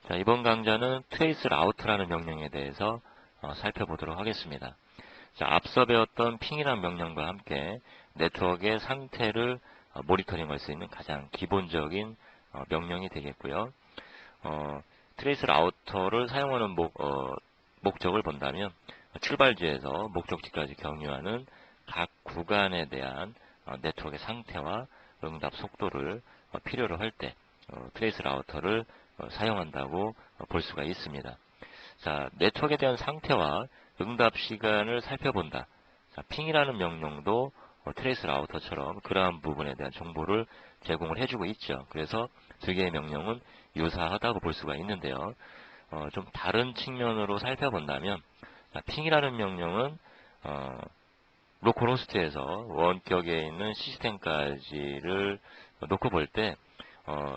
자, 이번 강좌는 traceRoute라는 명령에 대해서 살펴보도록 하겠습니다. 자, 앞서 배웠던 ping이라는 명령과 함께 네트워크의 상태를 모니터링할 수 있는 가장 기본적인 명령이 되겠고요. traceRouter를 사용하는 목적을 본다면 출발지에서 목적지까지 경유하는 각 구간에 대한 네트워크의 상태와 응답 속도를 필요로 할 때 traceRouter를 사용한다고 볼 수가 있습니다. 자, 네트워크에 대한 상태와 응답 시간을 살펴본다. 자, ping이라는 명령도 traceRouter처럼 그러한 부분에 대한 정보를 제공을 해주고 있죠. 그래서 두 개의 명령은 유사하다고 볼 수가 있는데요. 좀 다른 측면으로 살펴본다면, 자, ping이라는 명령은 로컬호스트에서 원격에 있는 시스템까지를 놓고 볼 때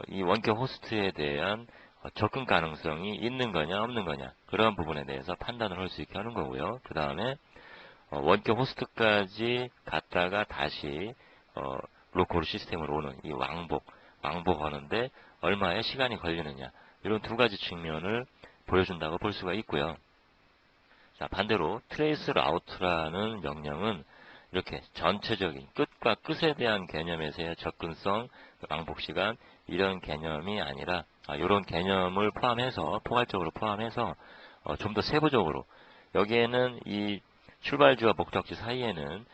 이 원격 호스트에 대한 접근 가능성이 있는 거냐 없는 거냐 그런 부분에 대해서 판단을 할 수 있게 하는 거고요. 그 다음에 원격 호스트까지 갔다가 다시 로컬 시스템으로 오는 이 왕복하는데 얼마의 시간이 걸리느냐, 이런 두 가지 측면을 보여준다고 볼 수가 있고요. 자, 반대로 traceRoute라는 명령은 이렇게 전체적인 끝과 끝에 대한 개념에서의 접근성, 왕복시간, 이런 개념이 아니라 이런 개념을 포괄적으로 포함해서 좀 더 세부적으로, 여기에는 이 출발지와 목적지 사이에는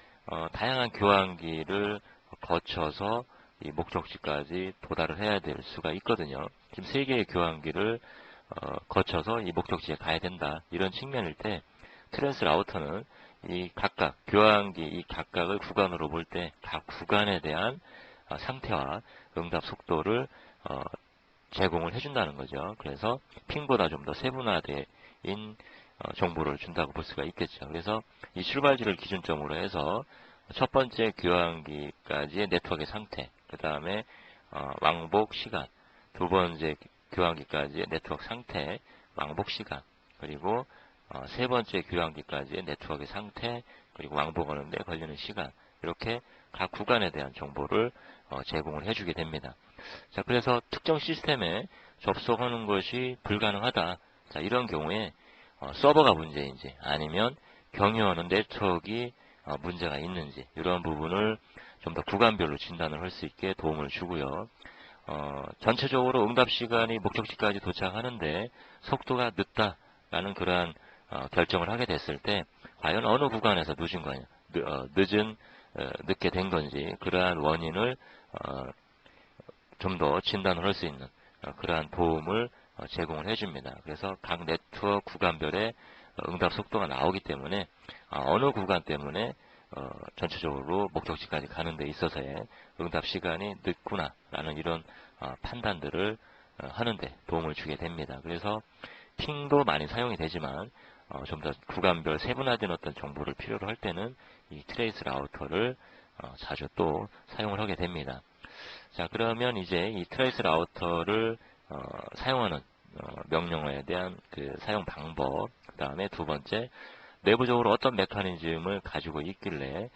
다양한 교환기를 거쳐서 이 목적지까지 도달을 해야 될 수가 있거든요. 지금 3개의 교환기를 거쳐서 이 목적지에 가야 된다, 이런 측면일 때 traceRouter는 이 각각 교환기 이 각각을 구간으로 볼 때 각 구간에 대한 상태와 응답 속도를 제공을 해준다는 거죠. 그래서 핑보다 좀 더 세분화된 정보를 준다고 볼 수가 있겠죠. 그래서 이 출발지를 기준점으로 해서 첫 번째 교환기까지의 네트워크의 상태, 그 다음에 왕복 시간, 두 번째 교환기까지의 네트워크 상태, 왕복 시간, 그리고 세 번째 교환기까지의 네트워크의 상태, 그리고 왕복하는 데 걸리는 시간, 이렇게 각 구간에 대한 정보를 제공을 해주게 됩니다. 자, 그래서 특정 시스템에 접속하는 것이 불가능하다. 자, 이런 경우에 서버가 문제인지 아니면 경유하는 네트워크가 문제가 있는지, 이런 부분을 좀 더 구간별로 진단을 할 수 있게 도움을 주고요. 전체적으로 응답 시간이 목적지까지 도착하는데 속도가 늦다라는 그러한 결정을 하게 됐을 때 과연 어느 구간에서 늦은 거냐, 늦게 된 건지, 그러한 원인을 좀 더 진단을 할 수 있는 그러한 도움을 제공을 해줍니다. 그래서 각 네트워크 구간별의 응답 속도가 나오기 때문에 어느 구간 때문에 전체적으로 목적지까지 가는 데 있어서의 응답 시간이 늦구나 라는 이런 판단들을 하는데 도움을 주게 됩니다. 그래서 핑도 많이 사용이 되지만 좀 더 구간별 세분화된 어떤 정보를 필요로 할 때는 이 traceRouter를 자주 또 사용을 하게 됩니다. 자, 그러면 이제 이 traceRouter를 사용하는 명령어에 대한 그 사용 방법, 그 다음에 두 번째, 내부적으로 어떤 메커니즘을 가지고 있길래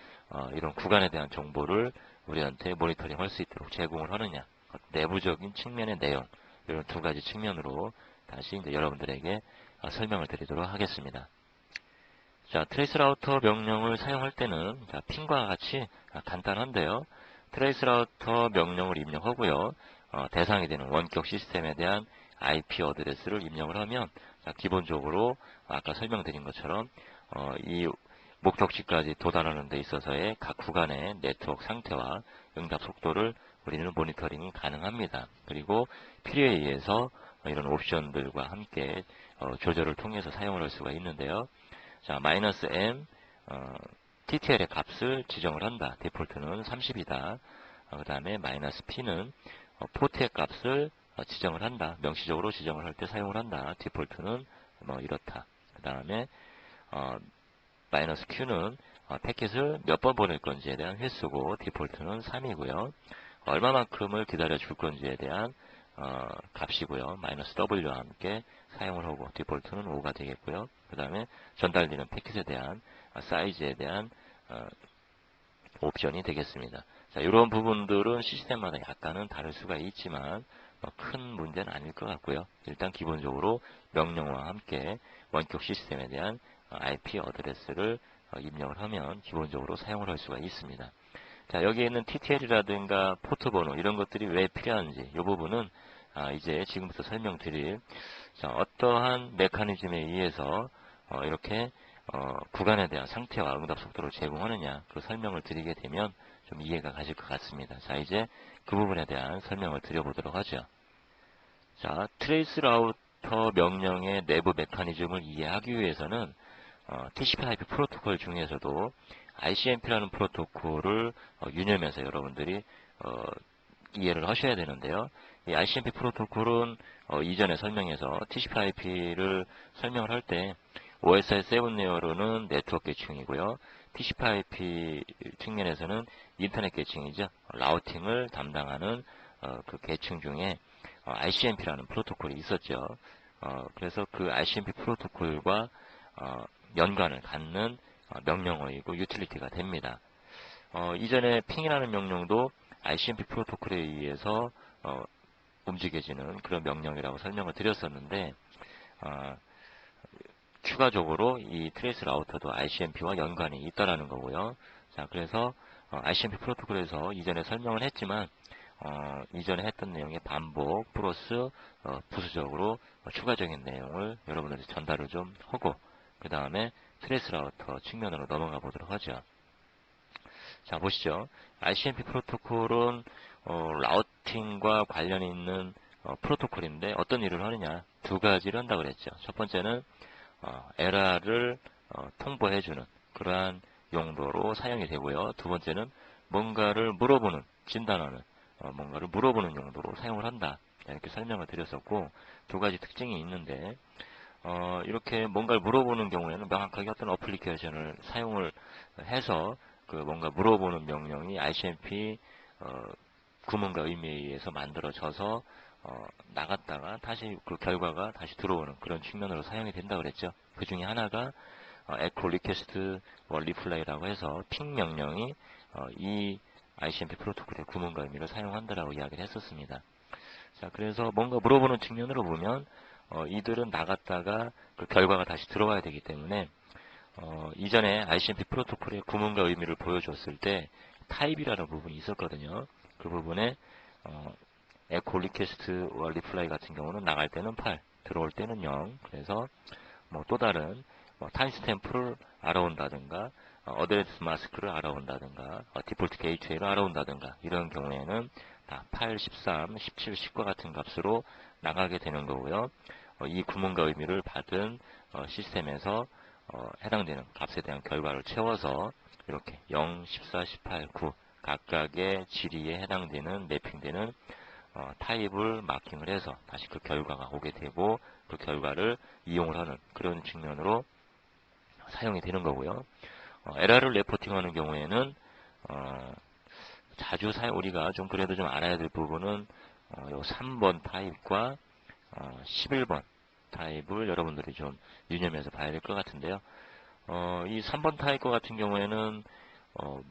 이런 구간에 대한 정보를 우리한테 모니터링 할 수 있도록 제공을 하느냐, 내부적인 측면의 내용, 이런 두 가지 측면으로 다시 이제 여러분들에게 설명을 드리도록 하겠습니다. 자, traceRouter 명령을 사용할 때는 핑과 같이 간단한데요. traceRouter 명령을 입력하고요. 대상이 되는 원격 시스템에 대한 IP 어드레스를 입력을 하면 기본적으로 아까 설명드린 것처럼 이 목적지까지 도달하는 데 있어서의 각 구간의 네트워크 상태와 응답 속도를 우리는 모니터링 가능합니다. 그리고 필요에 의해서 이런 옵션들과 함께 조절을 통해서 사용을 할 수가 있는데요. 자, -m TTL의 값을 지정을 한다. 디폴트는 30이다. 그 다음에 -p는 포트의 값을 지정을 한다. 명시적으로 지정을 할 때 사용을 한다. 디폴트는 뭐 이렇다. 그 다음에 -q는 패킷을 몇 번 보낼 건지에 대한 횟수고, 디폴트는 3이고요. 얼마만큼을 기다려 줄 건지에 대한 값이고요. -w와 함께 사용을 하고, 디폴트는 5가 되겠고요. 그 다음에 전달되는 패킷에 대한 사이즈에 대한 옵션이 되겠습니다. 자, 이런 부분들은 시스템마다 약간은 다를 수가 있지만 큰 문제는 아닐 것 같고요. 일단 기본적으로 명령어와 함께 원격 시스템에 대한 IP 어드레스를 입력을 하면 기본적으로 사용을 할 수가 있습니다. 자, 여기에 있는 TTL이라든가 포트 번호 이런 것들이 왜 필요한지 이 부분은 이제 지금부터 설명드릴 어떠한 메커니즘에 의해서 이렇게 구간에 대한 상태와 응답 속도를 제공하느냐 그 설명을 드리게 되면 좀 이해가 가실 것 같습니다. 자, 이제 그 부분에 대한 설명을 드려보도록 하죠. 자, 트레이스 라우터 명령의 내부 메커니즘을 이해하기 위해서는 TCP/IP 프로토콜 중에서도 ICMP라는 프로토콜을 유념해서 여러분들이 이해를 하셔야 되는데요. 이 ICMP 프로토콜은 이전에 설명해서 TCP/IP를 설명을 할 때 OSI 7 레이어로는 네트워크 계층이고요. TCP/IP 측면에서는 인터넷 계층이죠. 라우팅을 담당하는 그 계층 중에 ICMP라는 프로토콜이 있었죠. 그래서 그 ICMP 프로토콜과 연관을 갖는 명령어이고 유틸리티가 됩니다. 이전에 핑이라는 명령도 ICMP 프로토콜에 의해서 움직여지는 그런 명령이라고 설명을 드렸었는데 추가적으로 이 트레이스 라우터도 ICMP와 연관이 있다라는 거고요. 자, 그래서 ICMP 프로토콜에서 이전에 설명을 했지만 이전에 했던 내용의 반복 플러스 부수적으로 추가적인 내용을 여러분들이 전달을 좀 하고 그 다음에 트레이스 라우터 측면으로 넘어가 보도록 하죠. 자, 보시죠. ICMP 프로토콜은 라우팅과 관련이 있는 프로토콜인데 어떤 일을 하느냐 두 가지를 한다고 그랬죠. 첫 번째는 에러를 통보해주는 그러한 용도로 사용이 되고요. 두 번째는 뭔가를 물어보는 진단하는 뭔가를 물어보는 용도로 사용을 한다 이렇게 설명을 드렸었고 두 가지 특징이 있는데 이렇게 뭔가를 물어보는 경우에는 명확하게 어떤 어플리케이션을 사용을 해서 그 뭔가 물어보는 명령이 ICMP 구문과 의미에 의해서 만들어져서 나갔다가 다시 그 결과가 다시 들어오는 그런 측면으로 사용이 된다 그랬죠. 그 중에 하나가 echo request replay라고 해서 핑 명령이 이 ICMP 프로토콜의 구문과 의미를 사용한다라고 이야기를 했었습니다. 자, 그래서 뭔가 물어보는 측면으로 보면 이들은 나갔다가 그 결과가 다시 들어와야 되기 때문에 이전에 ICMP 프로토콜의 구문과 의미를 보여줬을 때 타입이라는 부분이 있었거든요. 그 부분에 echo request reply 같은 경우는 나갈 때는 8, 들어올 때는 0. 그래서 뭐 또 다른 타임스탬프를 알아온다든가 어드레스 마스크를 알아온다든가 디폴트 게이트웨이를 알아온다든가 이런 경우에는 다 8, 13, 17, 10과 같은 값으로 나가게 되는 거고요. 이 구문과 의미를 받은 시스템에서 해당되는 값에 대한 결과를 채워서 이렇게 0, 14, 18, 9 각각의 지리에 해당되는 매핑되는 타입을 마킹을 해서 다시 그 결과가 오게 되고 그 결과를 이용을 하는 그런 측면으로 사용이 되는 거고요. 에러를 레포팅하는 경우에는 자주 우리가 좀 그래도 좀 알아야 될 부분은 요 3번 타입과 11번 타입을 여러분들이 좀 유념해서 봐야 될 것 같은데요. 이 3번 타입과 같은 경우에는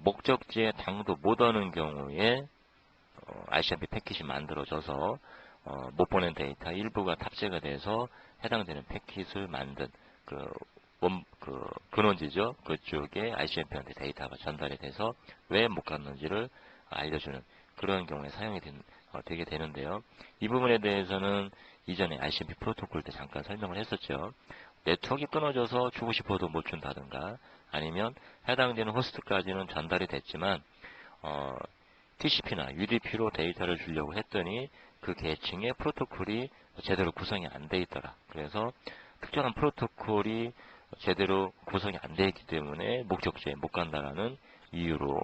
목적지에 당도 못 오는 경우에 ICMP 패킷이 만들어져서 못 보낸 데이터 일부가 탑재가 돼서 해당되는 패킷을 만든 그 근원지죠. 그쪽에 ICMP한테 데이터가 전달이 돼서 왜 못 갔는지를 알려주는 그런 경우에 사용이 되게 되는데요. 이 부분에 대해서는 이전에 ICMP 프로토콜 때 잠깐 설명을 했었죠. 네트워크가 끊어져서 주고 싶어도 못 준다든가 아니면 해당되는 호스트까지는 전달이 됐지만 TCP나 UDP로 데이터를 주려고 했더니 그 계층의 프로토콜이 제대로 구성이 안 돼 있더라. 그래서 특정한 프로토콜이 제대로 구성이 안 되어 있기 때문에 목적지에 못 간다라는 이유로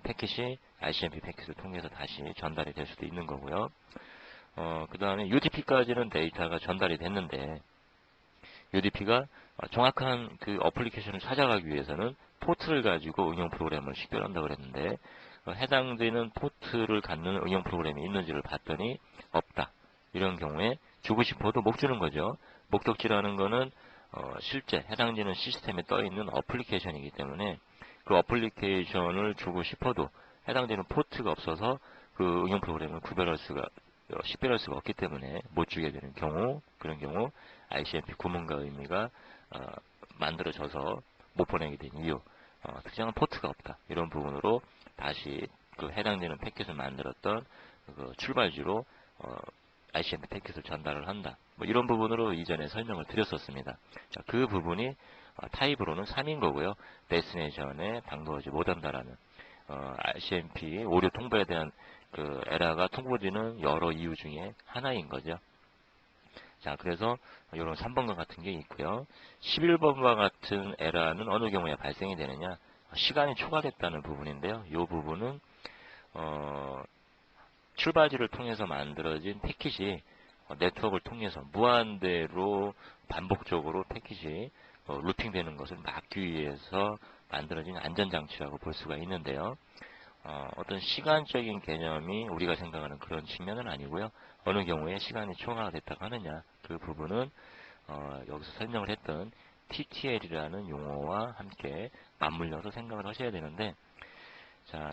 패킷이 ICMP 패킷을 통해서 다시 전달이 될 수도 있는 거고요. 그 다음에 UDP까지는 데이터가 전달이 됐는데 UDP가 정확한 그 어플리케이션을 찾아가기 위해서는 포트를 가지고 응용 프로그램을 식별한다고 그랬는데 해당되는 포트를 갖는 응용 프로그램이 있는지를 봤더니 없다. 이런 경우에 주고 싶어도 못 주는 거죠. 목적지라는 거는 실제 해당되는 시스템에 떠있는 어플리케이션이기 때문에 그 어플리케이션을 주고 싶어도 해당되는 포트가 없어서 그 응용 프로그램을 구별할 수가 식별할 수가 없기 때문에 못 주게 되는 경우, 그런 경우 ICMP 구문과 의미가 만들어져서 못 보내게 된 이유, 특정한 포트가 없다. 이런 부분으로 다시 그 해당되는 패킷을 만들었던 그 출발지로 ICMP 패킷을 전달을 한다. 뭐 이런 부분으로 이전에 설명을 드렸었습니다. 자, 그 부분이 타입으로는 3인 거고요. 데스티네이션에 당도하지 못한다라는 ICMP 오류 통보에 대한 그 에러가 통보되는 여러 이유 중에 하나인 거죠. 자, 그래서 이런 3번과 같은 게 있고요. 11번과 같은 에러는 어느 경우에 발생이 되느냐? 시간이 초과됐다는 부분인데요. 이 부분은 출발지를 통해서 만들어진 패킷이 네트워크를 통해서 무한대로 반복적으로 패킷이 루팅되는 것을 막기 위해서 만들어진 안전장치라고 볼 수가 있는데요. 어떤 시간적인 개념이 우리가 생각하는 그런 측면은 아니고요. 어느 경우에 시간이 초과가 됐다고 하느냐, 그 부분은 여기서 설명을 했던 TTL이라는 용어와 함께 맞물려서 생각을 하셔야 되는데, 자,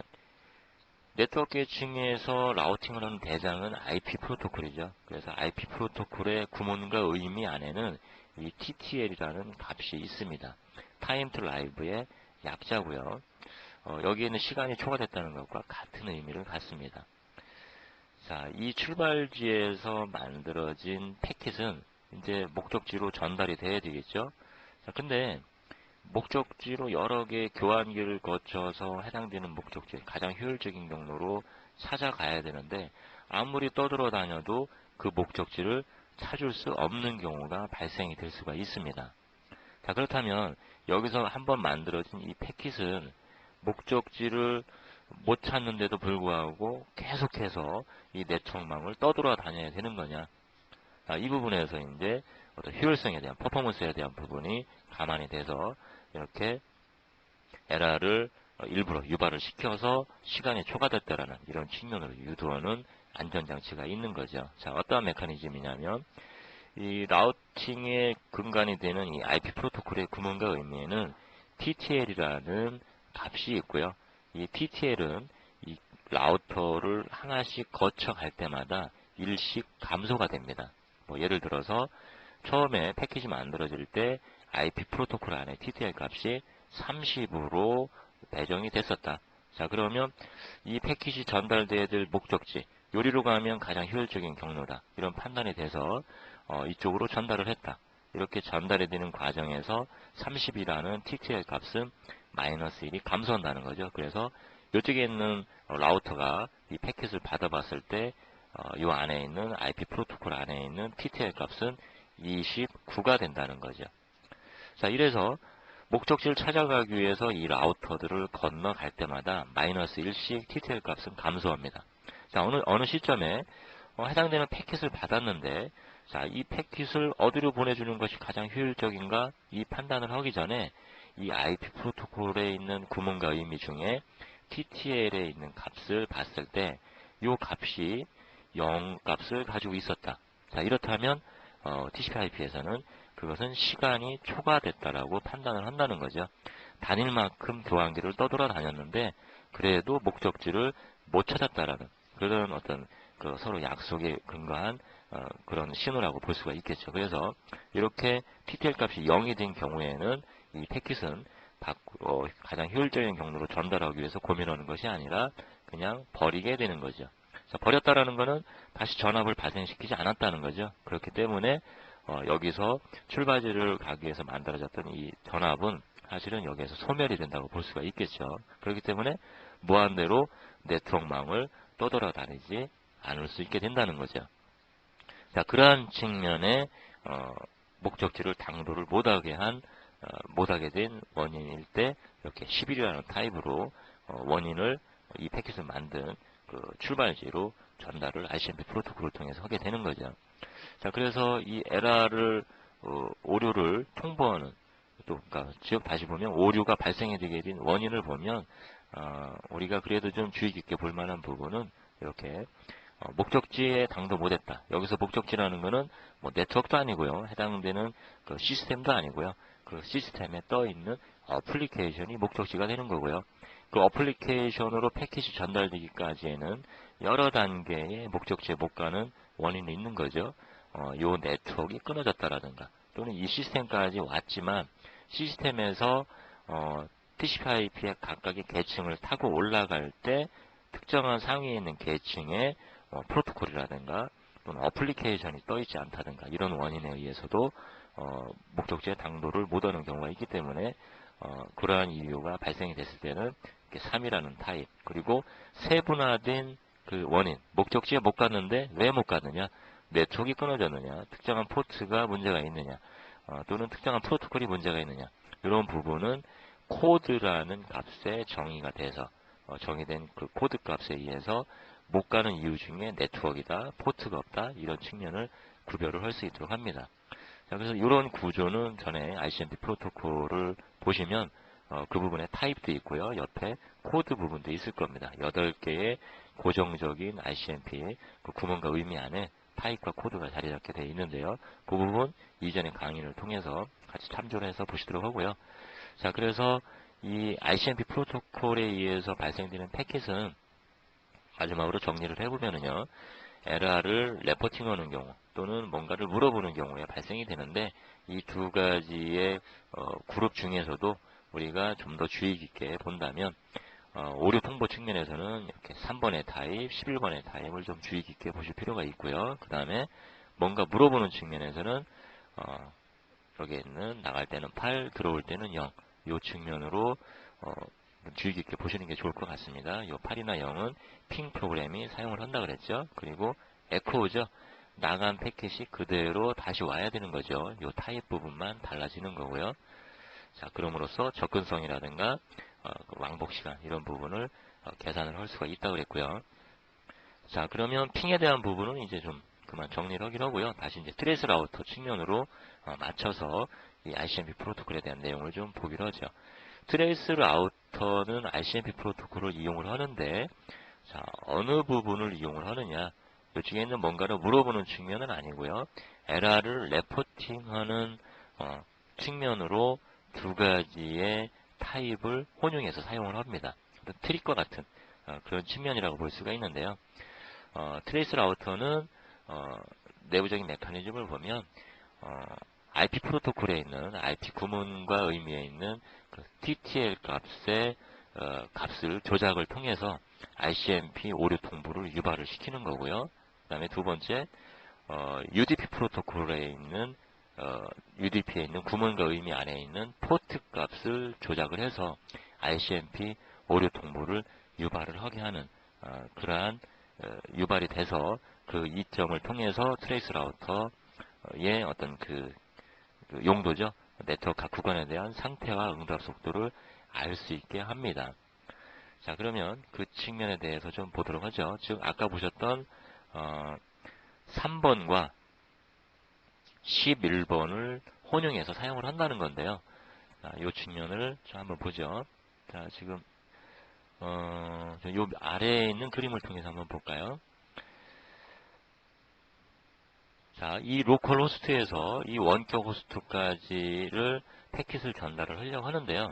네트워크 계층에서 라우팅을 하는 대장은 IP 프로토콜이죠. 그래서 IP 프로토콜의 구문과 의미 안에는 이 TTL이라는 값이 있습니다. Time to Live의 약자고요. 여기에는 시간이 초과됐다는 것과 같은 의미를 갖습니다. 자, 이 출발지에서 만들어진 패킷은 이제 목적지로 전달이 돼야 되겠죠. 자, 근데 목적지로 여러 개의 교환기를 거쳐서 해당되는 목적지, 가장 효율적인 경로로 찾아가야 되는데 아무리 떠들어다녀도 그 목적지를 찾을 수 없는 경우가 발생이 될 수가 있습니다. 자, 그렇다면 여기서 한번 만들어진 이 패킷은 목적지를 못 찾는데도 불구하고 계속해서 이 네트워크망을 떠돌아다녀야 되는 거냐? 이 부분에서 이제 어떤 효율성에 대한, 퍼포먼스에 대한 부분이 가만히 돼서 이렇게 에러를 일부러 유발을 시켜서 시간이 초과됐다라는 이런 측면으로 유도하는 안전장치가 있는 거죠. 자, 어떠한 메커니즘이냐면 이 라우팅의 근간이 되는 이 IP 프로토콜의 구문과 의미에는 TTL이라는 값이 있고요. 이 TTL은 이 라우터를 하나씩 거쳐갈 때마다 일씩 감소가 됩니다. 뭐 예를 들어서 처음에 패키지 만들어질 때 IP 프로토콜 안에 TTL 값이 30으로 배정이 됐었다. 자, 그러면 이 패킷이 전달돼야 될 목적지, 요리로 가면 가장 효율적인 경로다. 이런 판단이 돼서 이쪽으로 전달을 했다. 이렇게 전달이 되는 과정에서 30이라는 TTL 값은 마이너스 1이 감소한다는 거죠. 그래서 이쪽에 있는 라우터가 이 패킷을 받아봤을 때 이 안에 있는 IP 프로토콜 안에 있는 TTL 값은 29가 된다는 거죠. 자, 이래서 목적지를 찾아가기 위해서 이 라우터들을 건너갈 때마다 마이너스 1씩 TTL 값은 감소합니다. 자, 어느 시점에 해당되는 패킷을 받았는데, 자, 이 패킷을 어디로 보내주는 것이 가장 효율적인가? 이 판단을 하기 전에 이 IP 프로토콜에 있는 구문과 의미 중에 TTL에 있는 값을 봤을 때 이 값이 0 값을 가지고 있었다. 자, 이렇다면 TCP/IP에서는 그것은 시간이 초과됐다라고 판단을 한다는 거죠. 단일만큼 교환기를 떠돌아다녔는데 그래도 목적지를 못 찾았다라는 그런 어떤 그 서로 약속에 근거한 그런 신호라고 볼 수가 있겠죠. 그래서 이렇게 TTL 값이 0이 된 경우에는 이 패킷은 가장 효율적인 경로로 전달하기 위해서 고민하는 것이 아니라 그냥 버리게 되는 거죠. 자, 버렸다라는 것은 다시 전압을 발생시키지 않았다는 거죠. 그렇기 때문에 여기서 출발지를 가기 위해서 만들어졌던 이 전압은 사실은 여기에서 소멸이 된다고 볼 수가 있겠죠. 그렇기 때문에 무한대로 네트워크망을 떠돌아다니지 않을 수 있게 된다는 거죠. 자, 그러한 측면에 목적지를 당도를 못하게 된 원인일 때 이렇게 11이라는 타입으로 원인을 이 패킷을 만든 그 출발지로 전달을 ICMP 프로토콜을 통해서 하게 되는 거죠. 자, 그래서 이 에러를 오류를 통보하는 또 그러니까 즉 다시 보면 오류가 발생이 되게 된 원인을 보면 우리가 그래도 좀 주의 깊게 볼 만한 부분은 이렇게 목적지에 당도 못했다. 여기서 목적지라는 것은 뭐 네트워크도 아니고요, 해당되는 그 시스템도 아니고요, 그 시스템에 떠 있는 어플리케이션이 목적지가 되는 거고요. 그 어플리케이션으로 패킷이 전달되기까지에는 여러 단계의 목적지에 못 가는 원인이 있는 거죠. 요 네트워크가 끊어졌다라든가, 또는 이 시스템까지 왔지만 시스템에서 TCP/IP의 각각의 계층을 타고 올라갈 때 특정한 상위에 있는 계층의 프로토콜이라든가 또는 어플리케이션이 떠있지 않다든가, 이런 원인에 의해서도 목적지의 당도를 못 얻는 경우가 있기 때문에 그러한 이유가 발생이 됐을 때는 3이라는 타입, 그리고 세분화된 그 원인, 목적지에 못 갔는데 왜 못 갔느냐, 네트워크가 끊어졌느냐, 특정한 포트가 문제가 있느냐, 또는 특정한 프로토콜이 문제가 있느냐, 이런 부분은 코드라는 값에 정의가 돼서 정의된 그 코드 값에 의해서 못 가는 이유 중에 네트워크이다, 포트가 없다, 이런 측면을 구별을 할 수 있도록 합니다. 자, 그래서 이런 구조는 전에 ICMP 프로토콜을 보시면 그 부분에 타입도 있고요. 옆에 코드 부분도 있을 겁니다. 8개의 고정적인 ICMP 그 구문과 의미 안에 타입과 코드가 자리 잡게 되어 있는데요. 그 부분 이전의 강의를 통해서 같이 참조를 해서 보시도록 하고요. 자, 그래서 이 ICMP 프로토콜에 의해서 발생되는 패킷은 마지막으로 정리를 해보면은요, 에러를 레포팅하는 경우 또는 뭔가를 물어보는 경우에 발생이 되는데, 이 두 가지의 그룹 중에서도 우리가 좀 더 주의 깊게 본다면 오류 통보 측면에서는 이렇게 3번의 타입, 11번의 타입을 좀 주의 깊게 보실 필요가 있고요. 그 다음에 뭔가 물어보는 측면에서는 여기 있는 나갈 때는 8, 들어올 때는 0, 이 측면으로 주의 깊게 보시는 게 좋을 것 같습니다. 이 8이나 0은 핑 프로그램이 사용을 한다 그랬죠. 그리고 에코죠. 나간 패킷이 그대로 다시 와야 되는 거죠. 이 타입 부분만 달라지는 거고요. 자, 그럼으로써 접근성이라든가 그 왕복 시간 이런 부분을 계산을 할 수가 있다고 그랬고요. 자, 그러면 핑에 대한 부분은 이제 좀 그만 정리를 하긴 하고요. 다시 이제 트레이스 라우터 측면으로 맞춰서 이 ICMP 프로토콜에 대한 내용을 좀 보기로 하죠. 트레이스 라우터는 ICMP 프로토콜을 이용을 하는데, 자, 어느 부분을 이용을 하느냐, 이쪽에 있는 뭔가를 물어보는 측면은 아니고요. 에러를 레포팅하는 측면으로 두 가지의 타입을 혼용해서 사용을 합니다. 트릭과 같은 그런 측면이라고 볼 수가 있는데요. 트레이스 라우터는 내부적인 메커니즘을 보면 IP 프로토콜에 있는 IP 구문과 의미에 있는 그 TTL 값의 값을 조작을 통해서 ICMP 오류 통보를 유발을 시키는 거고요. 그 다음에 두 번째 UDP 프로토콜에 있는 UDP에 있는 구문과 의미 안에 있는 포트 값을 조작을 해서 ICMP 오류 통보를 유발을 하게 하는 그러한 유발이 돼서 그 이점을 통해서 트레이스 라우터의 어떤 그 용도죠. 네트워크 각 구간에 대한 상태와 응답 속도를 알 수 있게 합니다. 자, 그러면 그 측면에 대해서 좀 보도록 하죠. 즉 아까 보셨던 3번과 11번을 혼용해서 사용을 한다는 건데요. 이 측면을 좀 한번 보죠. 자, 지금 요 아래에 있는 그림을 통해서 한번 볼까요? 자, 이 로컬 호스트에서 이 원격 호스트까지를 패킷을 전달을 하려고 하는데요.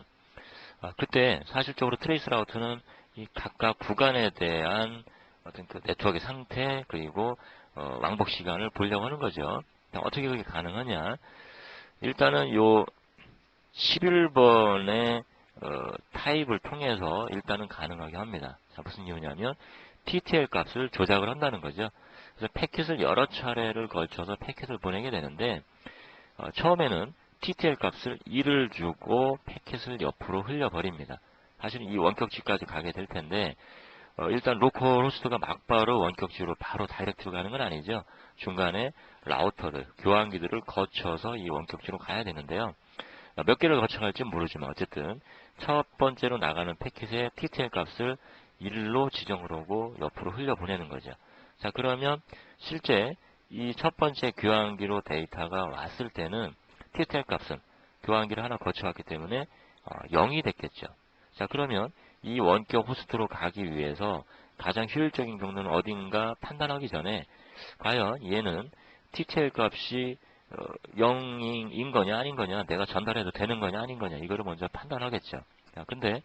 그때 사실적으로 트레이스 라우터는 이 각각 구간에 대한 어떤 그 네트워크의 상태, 그리고 왕복 시간을 보려고 하는 거죠. 어떻게 그게 가능하냐? 일단은 요 11번의 타입을 통해서 일단은 가능하게 합니다. 자, 무슨 이유냐면 TTL 값을 조작을 한다는 거죠. 그래서 패킷을 여러 차례를 걸쳐서 패킷을 보내게 되는데 처음에는 TTL 값을 1을 주고 패킷을 옆으로 흘려버립니다. 사실은 이 원격지까지 가게 될 텐데 일단 로컬 호스트가 막바로 원격지로 바로 다이렉트로 가는 건 아니죠. 중간에 라우터를, 교환기들을 거쳐서 이 원격지로 가야 되는데요. 몇 개를 거쳐갈지는 모르지만 어쨌든 첫 번째로 나가는 패킷의 TTL 값을 1로 지정을 하고 옆으로 흘려보내는 거죠. 자, 그러면 실제 이 첫 번째 교환기로 데이터가 왔을 때는 TTL 값은 교환기를 하나 거쳐갔기 때문에 0이 됐겠죠. 자, 그러면 이 원격 호스트로 가기 위해서 가장 효율적인 경로는 어딘가 판단하기 전에 과연 얘는 TTL 값이 0인 거냐 아닌 거냐, 내가 전달해도 되는 거냐 아닌 거냐, 이거를 먼저 판단하겠죠. 자, 근데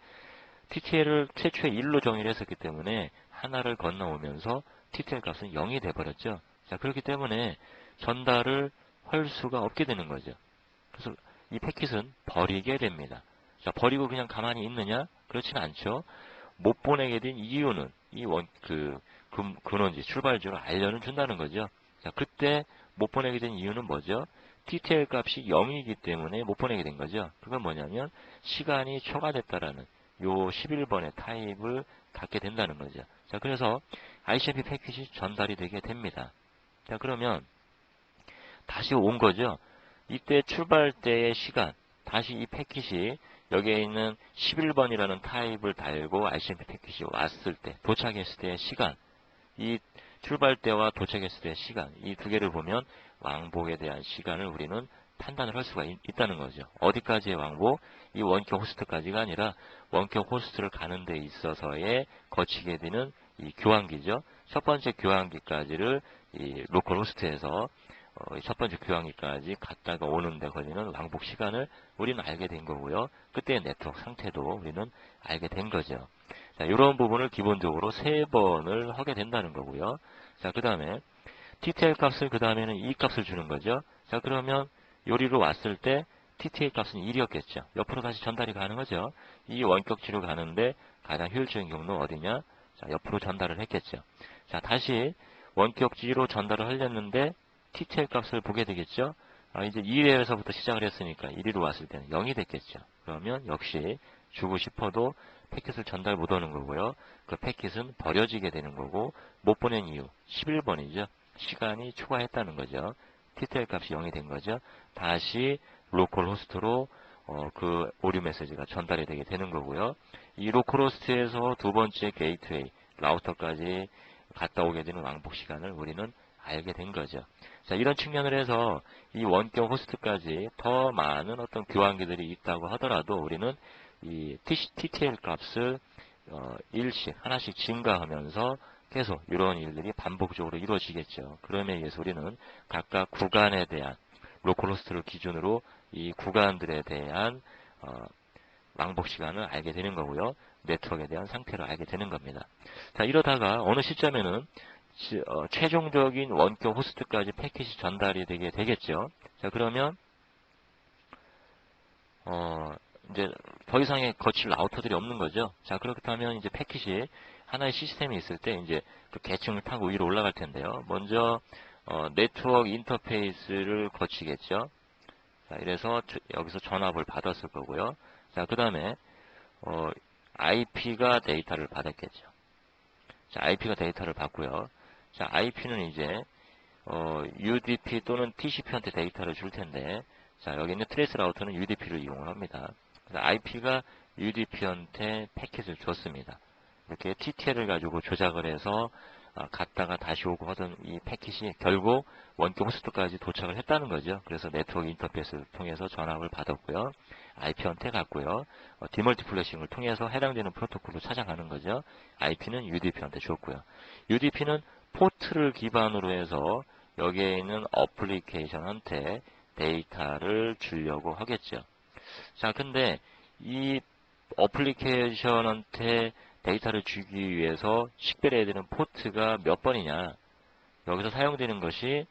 TTL을 최초에 1로 정의를 했었기 때문에 하나를 건너오면서 TTL 값은 0이 돼버렸죠. 자, 그렇기 때문에 전달을 할 수가 없게 되는 거죠. 그래서 이 패킷은 버리게 됩니다. 자, 버리고 그냥 가만히 있느냐? 그렇지는 않죠. 못 보내게 된 이유는 이 근원지, 출발지로 알려는 준다는 거죠. 자, 그때 못 보내게 된 이유는 뭐죠? TTL 값이 0이기 때문에 못 보내게 된 거죠. 그건 뭐냐면 시간이 초과됐다라는 요 11번의 타입을 갖게 된다는 거죠. 자, 그래서 ICMP 패킷이 전달이 되게 됩니다. 자, 그러면 다시 온 거죠. 이때 출발 때의 시간, 다시 이 패킷이 여기에 있는 11번이라는 타입을 달고 ICMP 패킷이 왔을 때, 도착했을 때의 시간, 이 출발 때와 도착했을 때의 시간, 이 두 개를 보면 왕복에 대한 시간을 우리는 판단을 할 수가 있다는 거죠. 어디까지의 왕복? 이 원격 호스트까지가 아니라 원격 호스트를 가는 데 있어서의 거치게 되는 이 교환기죠. 첫 번째 교환기까지를 이 로컬 호스트에서 첫 번째 교환기까지 갔다가 오는데 걸리는 왕복 시간을 우리는 알게 된 거고요. 그때의 네트워크 상태도 우리는 알게 된 거죠. 자, 이런 부분을 기본적으로 3번을 하게 된다는 거고요. 자, 그 다음에 TTL 값을 그 다음에는 이 값을 주는 거죠. 자, 그러면 요리로 왔을 때 TTL 값은 1이었겠죠. 옆으로 다시 전달이 가능하죠. 이 원격지로 가는데 가장 효율적인 경로는 어디냐? 자, 옆으로 전달을 했겠죠. 자, 다시 원격지로 전달을 하려는데 TTL 값을 보게 되겠죠. 이제 1에서부터 시작을 했으니까 1위로 왔을 때는 0이 됐겠죠. 그러면 역시 주고 싶어도 패킷을 전달 못 오는 거고요. 그 패킷은 버려지게 되는 거고 못 보낸 이유 11번이죠. 시간이 초과했다는 거죠. TTL 값이 0이 된 거죠. 다시 로컬 호스트로 그 오류 메시지가 전달이 되게 되는 거고요. 이 로컬 호스트에서 두 번째 게이트웨이 라우터까지 갔다 오게 되는 왕복 시간을 우리는 알게 된 거죠. 자, 이런 측면을 해서 이 원격 호스트까지 더 많은 어떤 교환기들이 있다고 하더라도 우리는 이 TTL 값을 일씩 하나씩 증가하면서 계속 이런 일들이 반복적으로 이루어지겠죠. 그럼에 의해서 우리는 각각 구간에 대한 로컬 호스트를 기준으로 이 구간들에 대한 왕복 시간을 알게 되는 거고요. 네트워크에 대한 상태를 알게 되는 겁니다. 자, 이러다가 어느 시점에는 최종적인 원격 호스트까지 패킷이 전달이 되게 되겠죠. 자, 그러면 이제 더 이상의 거칠 라우터들이 없는 거죠. 자, 그렇다면 이제 패킷이 하나의 시스템이 있을 때 이제 그 계층을 타고 위로 올라갈 텐데요. 먼저 네트워크 인터페이스를 거치겠죠. 자, 이래서 여기서 전압을 받았을 거고요. 자, 그 다음에 IP가 데이터를 받았겠죠. 자, IP가 데이터를 받고요. 자, IP는 이제 UDP 또는 TCP한테 데이터를 줄 텐데, 자, 여기 있는 트레이스 라우터는 UDP를 이용을 합니다. 그래서 IP가 UDP한테 패킷을 줬습니다. 이렇게 TTL을 가지고 조작을 해서 갔다가 다시 오고 하던 이 패킷이 결국 원격 호스트까지 도착을 했다는 거죠. 그래서 네트워크 인터페이스를 통해서 전압을 받았고요. IP한테 갔고요. 디멀티플래싱을 통해서 해당되는 프로토콜로 찾아가는 거죠. IP는 UDP한테 줬고요. UDP는 포트를 기반으로 해서 여기에 있는 어플리케이션한테 데이터를 주려고 하겠죠. 자, 근데 이 어플리케이션한테 데이터를 주기 위해서 식별해야 되는 포트가 몇 번이냐. 여기서 사용되는 것이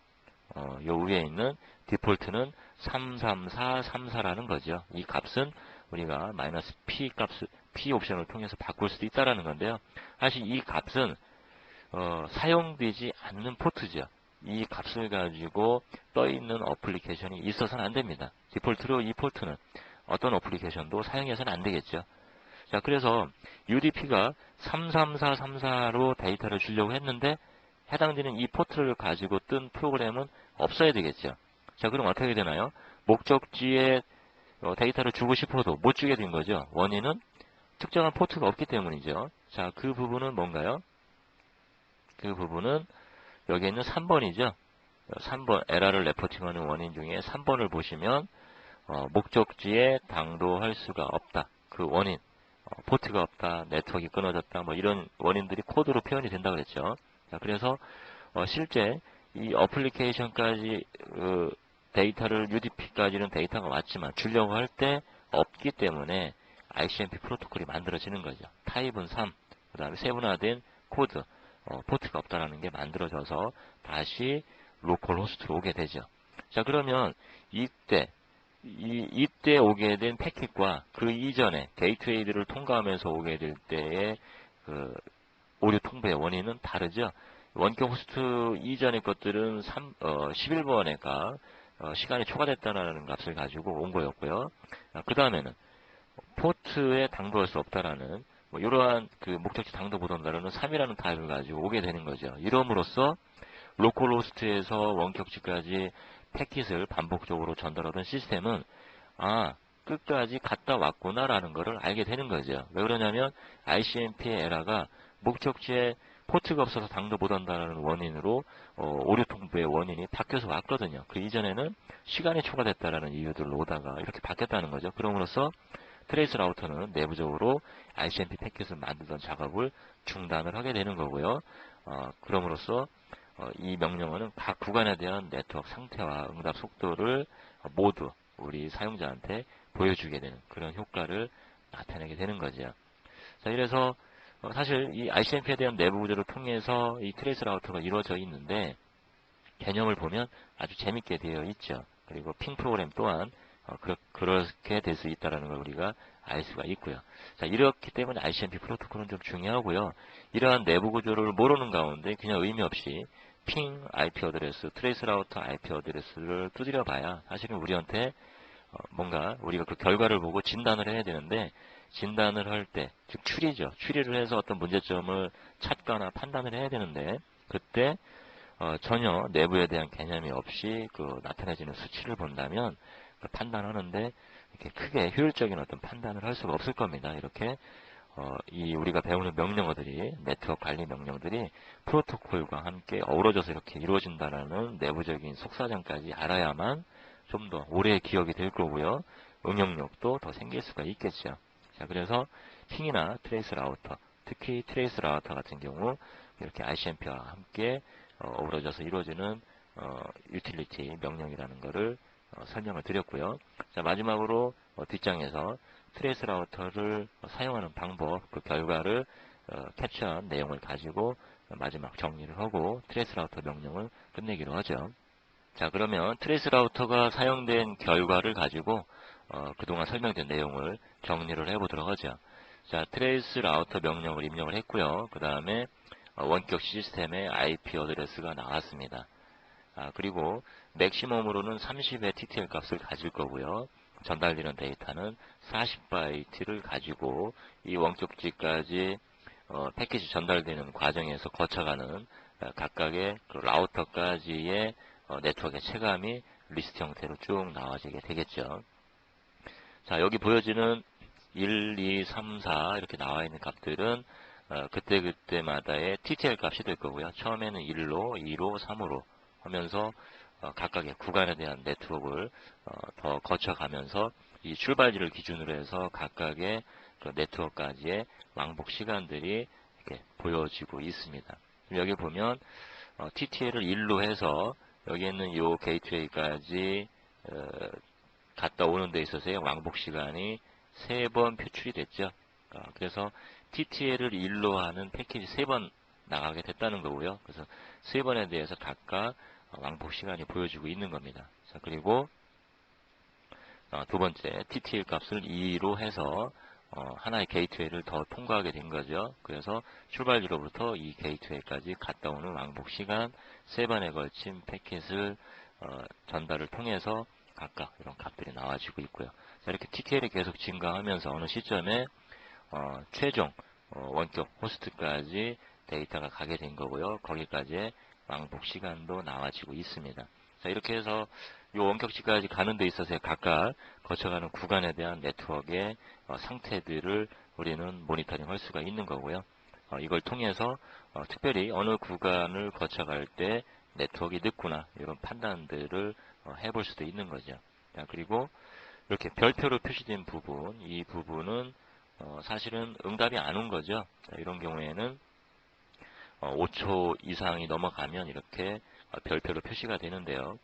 요 위에 있는 디폴트는 33434라는 거죠. 이 값은 우리가 마이너스 P 값을 P 옵션을 통해서 바꿀 수도 있다라는 건데요. 사실 이 값은 사용되지 않는 포트죠. 이 값을 가지고 떠있는 어플리케이션이 있어서는 안 됩니다. 디폴트로 이 포트는 어떤 어플리케이션도 사용해서는 안 되겠죠. 자, 그래서 UDP가 33434로 데이터를 주려고 했는데 해당되는 이 포트를 가지고 뜬 프로그램은 없어야 되겠죠. 자, 그럼 어떻게 되나요? 목적지에 데이터를 주고 싶어도 못 주게 된 거죠. 원인은 특정한 포트가 없기 때문이죠. 자, 그 부분은 뭔가요? 그 부분은 여기 있는 3번이죠. 3번, 에러를 레포팅하는 원인 중에 3번을 보시면 목적지에 당도할 수가 없다. 그 원인, 포트가 없다, 네트워크가 끊어졌다, 뭐 이런 원인들이 코드로 표현이 된다고 그랬죠. 자, 그래서 실제 이 어플리케이션까지 데이터를 UDP까지는 데이터가 왔지만 주려고 할 때 없기 때문에 ICMP 프로토콜이 만들어지는 거죠. 타입은 3, 그 다음에 세분화된 코드, 포트가 없다라는 게 만들어져서 다시 로컬 호스트로 오게 되죠. 자, 그러면 이때 오게 된 패킷과 그 이전에 게이트웨이들을 통과하면서 오게 될 때의 그 오류 통보의 원인은 다르죠. 원격 호스트 이전의 것들은 11번에가 시간이 초과됐다는 값을 가지고 온 거였고요. 그 다음에는 포트에 당도할 수 없다라는 이러한 그 목적지 당도 보존다라는 3이라는 타입을 가지고 오게 되는 거죠. 이럼으로써 로컬 호스트에서 원격지까지 패킷을 반복적으로 전달하던 시스템은 끝까지 갔다 왔구나라는 것을 알게 되는 거죠. 왜 그러냐면 ICMP의 에러가 목적지에 포트가 없어서 당도 못 한다는 원인으로 오류 통보의 원인이 바뀌어서 왔거든요. 그 이전에는 시간이 초과됐다라는 이유들로 오다가 이렇게 바뀌었다는 거죠. 그럼으로써 트레이스 라우터는 내부적으로 ICMP 패킷을 만들던 작업을 중단을 하게 되는 거고요. 그럼으로써 이 명령어는 각 구간에 대한 네트워크 상태와 응답 속도를 모두 우리 사용자한테 보여주게 되는 그런 효과를 나타내게 되는 거죠. 자, 이래서 사실 이 ICMP에 대한 내부 구조를 통해서 이 트레이스 라우터가 이루어져 있는데 개념을 보면 아주 재밌게 되어 있죠. 그리고 핑 프로그램 또한 그렇게 될 수 있다는 걸 우리가 알 수가 있고요. 자, 이렇기 때문에 ICMP 프로토콜은 좀 중요하고요. 이러한 내부 구조를 모르는 가운데 그냥 의미 없이 핑 IP 어드레스, 트레이스 라우터 IP 어드레스를 두드려 봐야 사실은 우리한테 뭔가 우리가 그 결과를 보고 진단을 해야 되는데 진단을 할 때, 즉 추리죠. 추리를 해서 어떤 문제점을 찾거나 판단을 해야 되는데 그때 전혀 내부에 대한 개념이 없이 그 나타내지는 수치를 본다면 그 판단하는데 이렇게 크게 효율적인 어떤 판단을 할 수가 없을 겁니다. 이렇게 이 우리가 배우는 명령어들이 네트워크 관리 명령들이 프로토콜과 함께 어우러져서 이렇게 이루어진다는 내부적인 속사정까지 알아야만 좀 더 오래 기억이 될 거고요. 응용력도 더 생길 수가 있겠죠. 자, 그래서 핑이나 트레이스 라우터, 특히 트레이스 라우터 같은 경우 이렇게 ICMP와 함께 어우러져서 이루어지는 유틸리티 명령이라는 것을 설명을 드렸고요. 자, 마지막으로 뒷장에서 트레이스 라우터를 사용하는 방법, 그 결과를 캡처한 내용을 가지고 마지막 정리를 하고 트레이스 라우터 명령을 끝내기로 하죠. 자, 그러면 트레이스 라우터가 사용된 결과를 가지고 그동안 설명된 내용을 정리를 해보도록 하죠. 자, 트레이스 라우터 명령을 입력을 했고요. 그 다음에 원격 시스템의 IP 어드레스가 나왔습니다. 그리고 맥시멈으로는 30의 TTL 값을 가질 거고요. 전달되는 데이터는 40바이트를 가지고 이 원격지까지 패키지 전달되는 과정에서 거쳐가는 각각의 그 라우터까지의 네트워크의 체감이 리스트 형태로 쭉 나와지게 되겠죠. 자, 여기 보여지는 1, 2, 3, 4 이렇게 나와 있는 값들은 그때그때마다의 TTL 값이 될 거고요. 처음에는 1로, 2로, 3으로 하면서 각각의 구간에 대한 네트워크를 더 거쳐가면서 이 출발지를 기준으로 해서 각각의 그 네트워크까지의 왕복 시간들이 이렇게 보여지고 있습니다. 여기 보면 TTL을 1로 해서 여기 있는 이 게이트웨이까지 갔다 오는 데 있어서의 왕복 시간이 3번 표출이 됐죠. 그래서 TTL을 1로 하는 패키지 3번 나가게 됐다는 거고요. 그래서 3번에 대해서 각각 왕복 시간이 보여지고 있는 겁니다. 자, 그리고 두 번째 TTL 값을 2로 해서 하나의 게이트웨이를 더 통과하게 된 거죠. 그래서 출발지로부터 이 게이트웨이까지 갔다 오는 왕복 시간 3번에 걸친 패킷을 전달을 통해서 각각 이런 값들이 나와지고 있고요. 자, 이렇게 TTL이 계속 증가하면서 어느 시점에 최종 원격 호스트까지 데이터가 가게 된 거고요. 거기까지의 왕복 시간도 나와지고 있습니다. 자, 이렇게 해서 이 원격지까지 가는 데 있어서 각각 거쳐가는 구간에 대한 네트워크의 상태들을 우리는 모니터링 할 수가 있는 거고요. 이걸 통해서 특별히 어느 구간을 거쳐갈 때 네트워크가 늦구나 이런 판단들을 해볼 수도 있는 거죠. 자, 그리고 이렇게 별표로 표시된 부분, 이 부분은 사실은 응답이 안 온 거죠. 자, 이런 경우에는 5초 이상이 넘어가면 이렇게 별표로 표시가 되는데요.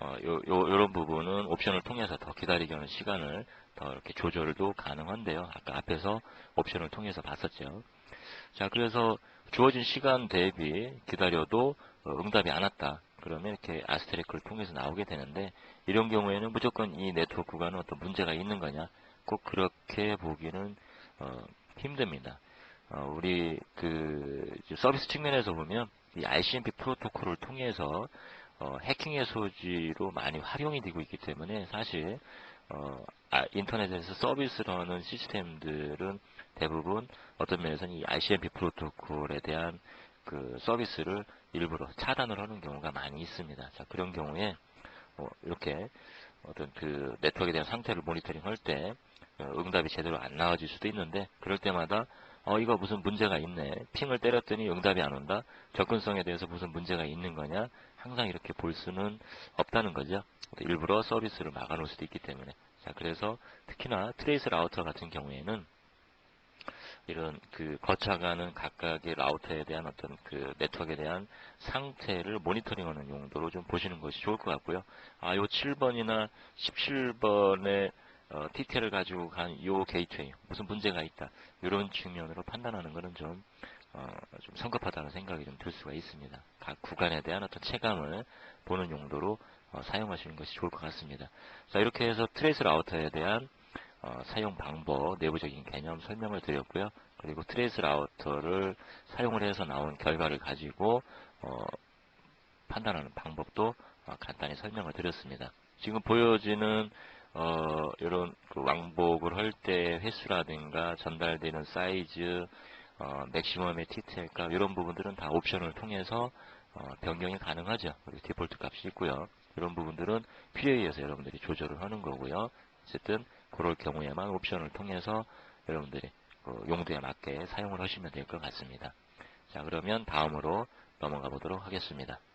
요런 부분은 옵션을 통해서 더 기다리게 하는 시간을 더 이렇게 조절도 가능한데요. 아까 앞에서 옵션을 통해서 봤었죠. 자, 그래서 주어진 시간 대비 기다려도 응답이 안 왔다. 그러면 이렇게 아스테리크를 통해서 나오게 되는데, 이런 경우에는 무조건 이 네트워크 구간은 어떤 문제가 있는 거냐? 꼭 그렇게 보기는 힘듭니다. 우리 서비스 측면에서 보면 이 ICMP 프로토콜을 통해서 해킹의 소지로 많이 활용이 되고 있기 때문에, 사실 인터넷에서 서비스를 하는 시스템들은 대부분 어떤 면에서는 이 ICMP 프로토콜에 대한 그 서비스를 일부러 차단을 하는 경우가 많이 있습니다. 자, 그런 경우에 이렇게 어떤 그 네트워크에 대한 상태를 모니터링 할 때 응답이 제대로 안 나와질 수도 있는데, 그럴 때마다 이거 무슨 문제가 있네, 핑을 때렸더니 응답이 안 온다, 접근성에 대해서 무슨 문제가 있는 거냐, 항상 이렇게 볼 수는 없다는 거죠. 일부러 서비스를 막아놓을 수도 있기 때문에. 자, 그래서 특히나 트레이스 라우터 같은 경우에는 이런 거쳐가는 각각의 라우터에 대한 어떤 그 네트워크에 대한 상태를 모니터링하는 용도로 좀 보시는 것이 좋을 것 같고요. 요 7번이나 17번의 TTL을 가지고 간 요 게이트웨이 무슨 문제가 있다, 이런 측면으로 판단하는 것은 좀 성급하다는 생각이 좀 들 수가 있습니다. 각 구간에 대한 어떤 체감을 보는 용도로 사용하시는 것이 좋을 것 같습니다. 자, 이렇게 해서 트레이스 라우터에 대한 사용 방법, 내부적인 개념 설명을 드렸고요. 그리고 트레이스 라우터를 사용을 해서 나온 결과를 가지고 판단하는 방법도 간단히 설명을 드렸습니다. 지금 보여지는 이런 왕복을 할 때 횟수라든가 전달되는 사이즈, 맥시멈의 TTL 값, 이런 부분들은 다 옵션을 통해서 변경이 가능하죠. 디폴트 값이 있고요. 이런 부분들은 필요에 의해서 여러분들이 조절을 하는 거고요. 어쨌든 그럴 경우에만 옵션을 통해서 여러분들이 용도에 맞게 사용을 하시면 될 것 같습니다. 자, 그러면 다음으로 넘어가 보도록 하겠습니다.